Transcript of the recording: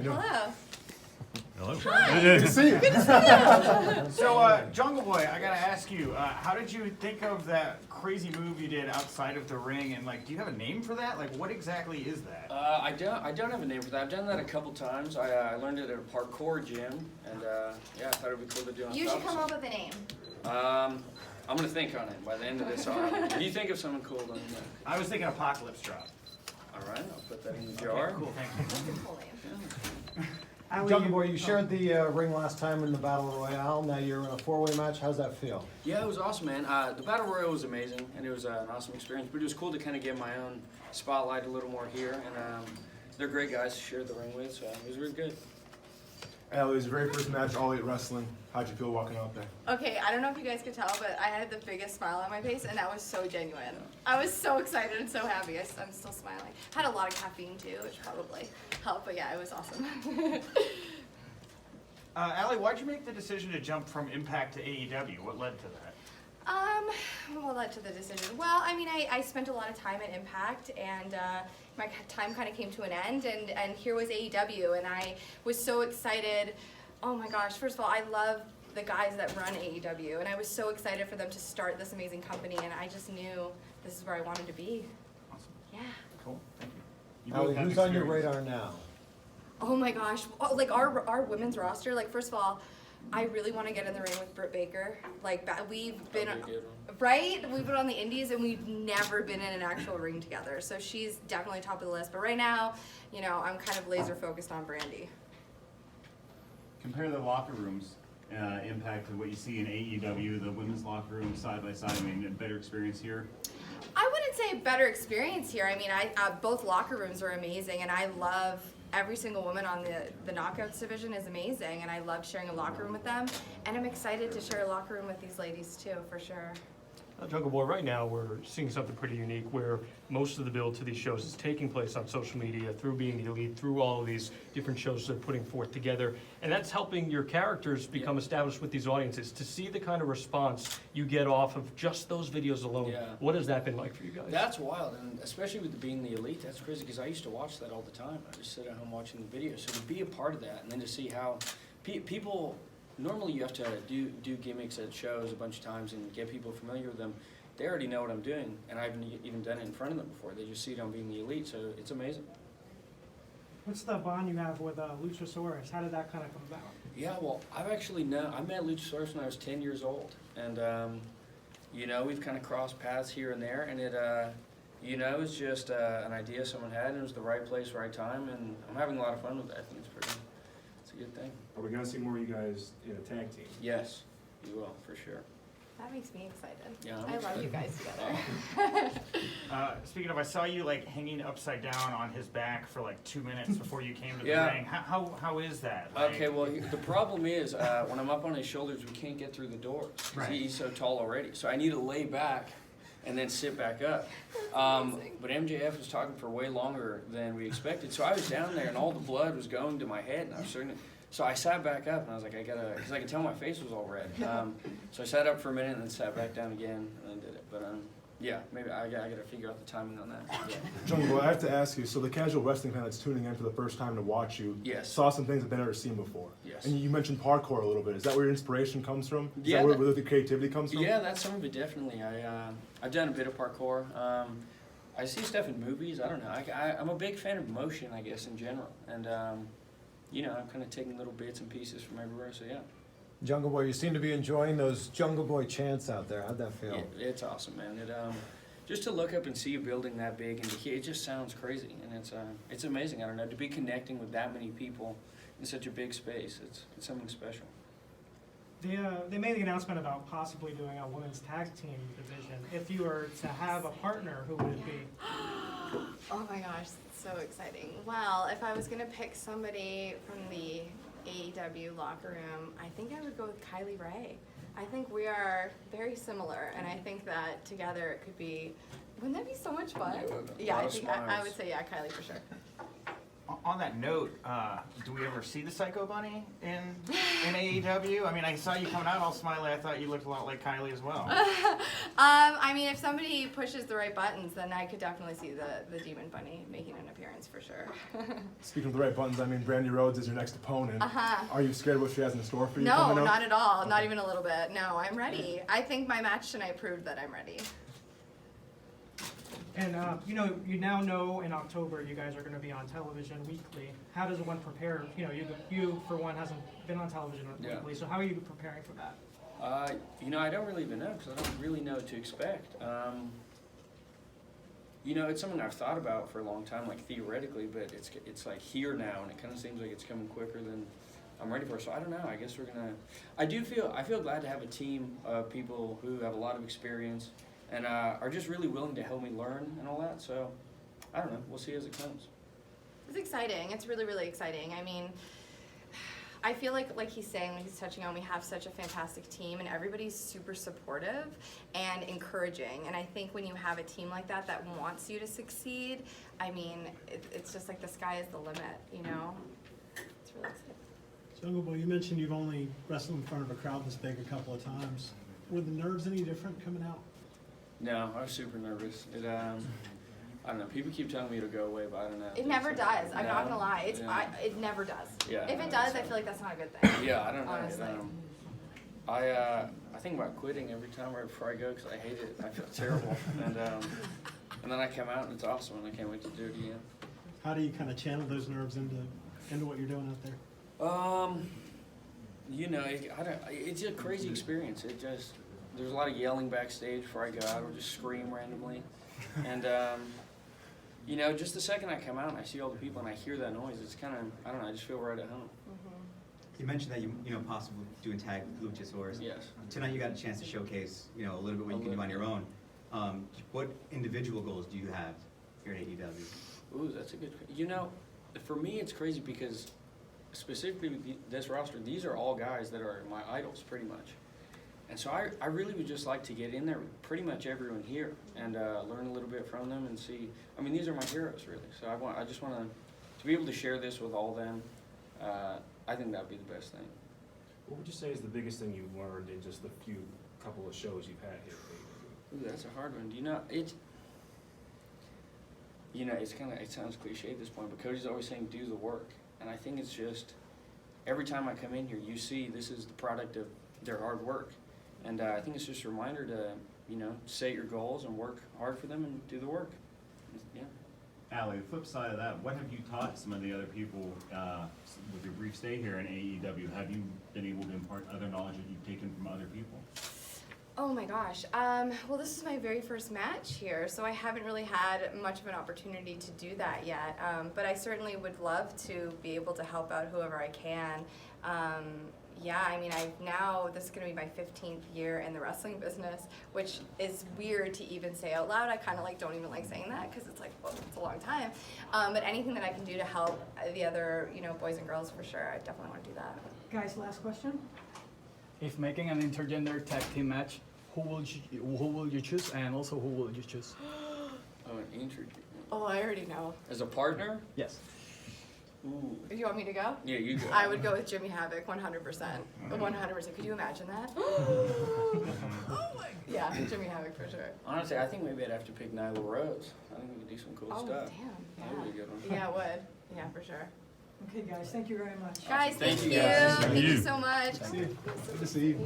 Hello. Hello. Hi. Good to see you. Good to see you. So, Jungle Boy, I gotta ask you, how did you think of that crazy move you did outside of the ring? And like, do you have a name for that? Like, what exactly is that? I don't have a name for that. I've done that a couple times. I learned it at a parkour gym, and yeah, I thought it'd be cool to do on You top should of come up with a name. I'm gonna think on it by the end of this arc. If you think of something cool, let me know. I was thinking Apocalypse Drop. All right, I'll put that in the jar. Okay, cool, thank you. That's a cool name. Jungle Boy, you shared the ring last time in the Battle Royale. Now you're in a four-way match. How's that feel? Yeah, it was awesome, man. The Battle Royale was amazing, and it was an awesome experience. But it was cool to kind of get my own spotlight a little more here, and they're great guys to share the ring with, so it was really good. Allie, it was your very first match, All Elite Wrestling. How'd you feel walking out there? Okay, I don't know if you guys could tell, but I had the biggest smile on my face, and that was so genuine. I was so excited and so happy. I'm still smiling. Had a lot of caffeine too, which probably helped, but yeah, it was awesome. Allie, why'd you make the decision to jump from Impact to AEW? What led to that? What led to the decision? Well, I mean, I spent a lot of time at Impact, and my time kind of came to an end, and here was AEW, and I was so excited. Oh my gosh, first of all, I love the guys that run AEW, and I was so excited for them to start this amazing company, and I just knew this is where I wanted to be. Awesome. Yeah. Cool, thank you. You Allie, both have who's on your experience. radar now? Oh my gosh, like our women's roster, like first of all, I really want to get in the ring with Britt Baker. Like we've been, That'd be a good one. right? We've been on the indies and we've never been in an actual ring together. So she's definitely top of the list. But right now, you know, I'm kind of laser focused on Brandy. Compare the locker rooms impact to what you see in AEW, the women's locker room side by side. I mean, a better experience here. I wouldn't say a better experience here. I mean, both locker rooms are amazing, and I love every single woman on the Knockouts division is amazing, and I love sharing a locker room with them. And I'm excited to share a locker room with these ladies too, for sure. Jungle Boy, right now we're seeing something pretty unique where most of the build to these shows is taking place on social media, through being the elite, through all of these different shows they're putting forth together. And that's helping your characters become established with these audiences. To see the kind of response you get off of just those videos alone, what has that been like for you guys? That's wild, and especially with being the elite, that's crazy because I used to watch that all the time. I just sit at home watching the videos. So to be a part of that and then to see how people, normally you have to do gimmicks at shows a bunch of times and get people familiar with them. They already know what I'm doing, and I haven't even done it in front of them before. They just see it on being the elite, so it's amazing. What's the bond you have with Luchasaurus? How did that kind of come about? Yeah, well, I met Luchasaurus when I was 10 years old, and you know, we've kind of crossed paths here and there, and it you know, it was just an idea someone had, and it was the right place, right time, and I'm having a lot of fun with that. I think it's a good thing. Are we going to see more of you guys in a tag team? Yes, you will, for sure. That makes me excited. Yeah, I love excited. you guys together. Speaking of, I saw you like hanging upside down on his back for like 2 minutes before you came to the Yeah. ring. How is that? Like, Okay, well, the problem is when I'm up on his shoulders, we can't get through the doors. 'Cause Right. He's so tall already. So I need to lay back and then sit back up. amazing. But MJF was talking for way longer than we expected. So I was down there and all the blood was going to my head. And I was starting to, so I sat back up and I was like, because I could tell my face was all red. So I sat up for a minute and then sat back down again and then did it. But yeah, maybe I got to figure out the timing on that. Yeah. Jungle Boy, I have to ask you, so the casual wrestling fan that's tuning in for the first time to watch you Yes. saw some things that they've never seen before. Yes. And you mentioned parkour a little bit. Is that where your inspiration comes from? Is Yeah, that where the creativity comes from? Yeah, that's some of it definitely. I've done a bit of parkour. I see stuff in movies. I don't know. I'm a big fan of motion, I guess, in general. And, you know, I'm kind of taking little bits and pieces from everywhere, so yeah. Jungle Boy, you seem to be enjoying those Jungle Boy chants out there. How'd that feel? Yeah, it's awesome, man. Just to look up and see a building that big and to hear, it just sounds crazy. And it's amazing, I don't know, to be connecting with that many people in such a big space. It's something special. They made the announcement about possibly doing a women's tag team division. If you were to have a partner, who would it be? Oh my gosh, that's so exciting. Well, if I was going to pick somebody from the AEW locker room, I think I would go with Kylie Ray. I think we are very similar, and I think that together it could be, wouldn't that be so much fun? Yeah, a Yeah, lot I of think I smiles. would say, yeah, Kylie for sure. on that note, do we ever see the Psycho Bunny in AEW? I mean, I saw you coming out all smiley. I thought you looked a lot like Kylie as well. I mean, if somebody pushes the right buttons, then I could definitely see the Demon Bunny making an appearance for sure. Speaking of the right buttons, I mean, Brandy Rhodes is your next opponent. Are you scared of what she has in store for you No, coming up? not at all. Not even a little bit. No, I'm ready. I think my match tonight proved that I'm ready. And you know, you now know in October you guys are going to be on television weekly. How does one prepare? You know, you for one hasn't been on television weekly, so how are you preparing for that? You know, I don't really even know because I don't really know what to expect. You know, it's something I've thought about for a long time, like theoretically, but it's like here now, and it kind of seems like it's coming quicker than I'm ready for. So I don't know. I guess we're gonna. I feel glad to have a team of people who have a lot of experience and are just really willing to help me learn and all that. So I don't know. We'll see as it comes. It's exciting. It's really, really exciting. I mean, I feel like he's saying, like he's touching on, we have such a fantastic team and everybody's super supportive and encouraging. And I think when you have a team like that that wants you to succeed, I mean, it's just like the sky is the limit, you know? It's really exciting. Jungle Boy, you mentioned you've only wrestled in front of a crowd this big a couple of times. Were the nerves any different coming out? No, I was super nervous. I don't know. People keep telling me it'll go away, but I don't know. It never does. I'm not gonna lie. It never does. If it does, I feel like that's not a good thing. Yeah, I don't know. Honestly. I think about quitting every time right before I go because I hate it. I feel terrible. And then I come out and it's awesome and I can't wait to do it again. How do you kind of channel those nerves into what you're doing out there? You know, it's a crazy experience. There's a lot of yelling backstage before I go out or just scream randomly. And, you know, just the second I come out and I see all the people and I hear that noise, it's kind of, I don't know, I just feel right at home. You mentioned that you know possibly doing tag with Luchasaurus. Yes. Tonight you got a chance to showcase a little bit what you can do on your own. What individual goals do you have here at AEW? Ooh, that's a good. You know, for me it's crazy because specifically with this roster, these are all guys that are my idols pretty much. And so I really would just like to get in there with pretty much everyone here and learn a little bit from them and see. I mean, these are my heroes really. So I just want to be able to share this with all of them. I think that would be the best thing. What would you say is the biggest thing you've learned in just the couple of shows you've had here? Ooh, that's a hard one. Do you know it? You know, it sounds cliche at this point, but Cody's always saying do the work, and I think it's just every time I come in here, you see this is the product of their hard work, and I think it's just a reminder to set your goals and work hard for them and do the work. Yeah. Allie, the flip side of that, what have you taught some of the other people with your brief stay here in AEW? Have you been able to impart other knowledge that you've taken from other people? Oh my gosh. Well, this is my very first match here, so I haven't really had much of an opportunity to do that yet. But I certainly would love to be able to help out whoever I can. Yeah, I mean, this is going to be my 15th year in the wrestling business, which is weird to even say out loud. I kind of don't even like saying that because it's like, well, it's a long time. But anything that I can do to help the other, boys and girls for sure, I definitely want to do that. Guys, last question. If making an intergender tag team match, who will you choose, and also who will you choose? Oh, an interview. Oh, I already know. As a partner? Yes. Ooh. Do you want me to go? Yeah, you go. I would go with Jimmy Havoc, 100%. 100%. Could you imagine that? Yeah, Jimmy Havoc for sure. Honestly, I think maybe I'd have to pick Nyla Rose. I think we could do some cool stuff. Damn. That would be a good one. Yeah, it would. Yeah, for sure. Okay, guys, thank you very much. Guys, Thank thank you, you. guys. Thank you so much. Good to see you.